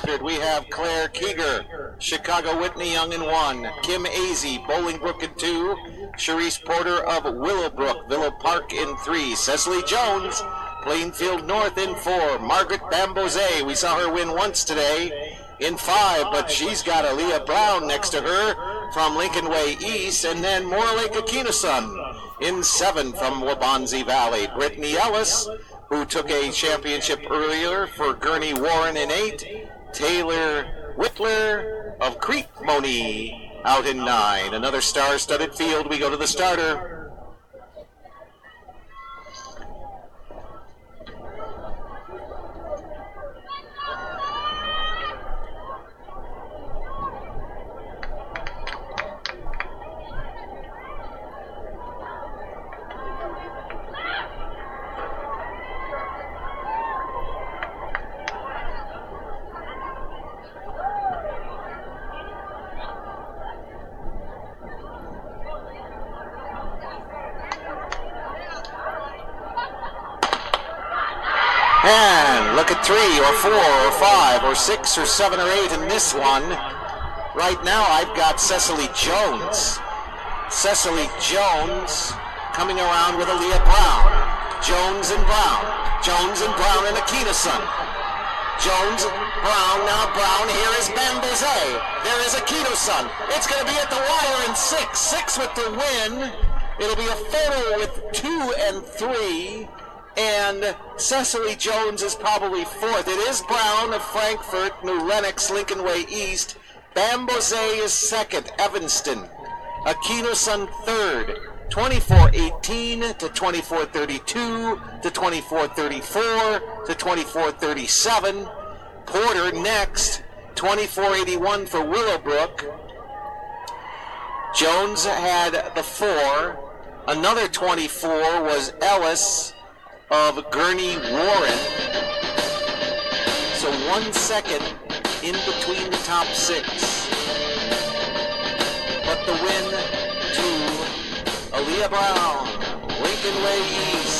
We have Claire Keeger, Chicago Whitney Young in 1, Kim Azee, Bolingbrook in 2, Charisse Porter of Willowbrook, Villa Park in 3, Cecily Jones, Plainfield North in 4, Margaret Bamgbose, we saw her win once today, in 5, but she's got Aaliyah Brown next to her from Lincoln Way East, and then Moore Lake Aquinoson in 7 from Waubonsie Valley. Brittany Ellis, who took a championship earlier for Gurney Warren in 8, Taylor Whitler of Creekmoney out in 9. Another star-studded field. We go to the starter. And look at 3 or 4 or 5 or 6 or 7 or 8 in this one. Right now I've got Cecily Jones. Cecily Jones coming around with Aaliyah Brown. Jones and Brown. Jones and Brown and Aquinoson. Jones, Brown, now Brown. Here is Bamgbose. There is Aquinoson. It's going to be at the wire in 6. 6 with the win. It'll be a photo with 2 and 3. And Cecily Jones is probably 4th. It is Brown of Frankfort, New Lenox, Lincoln Way East. Bamgbose is 2nd, Evanston. Aquinoson 3rd, 24-18 to 24-32 to 24-34 to 24-37. Porter next, 24-81 for Willowbrook. Jones had the 4. Another 24 was Ellis of Gurney Warren. So 1 second in between the top 6. But the win to Aaliyah Brown, Lincoln Way East.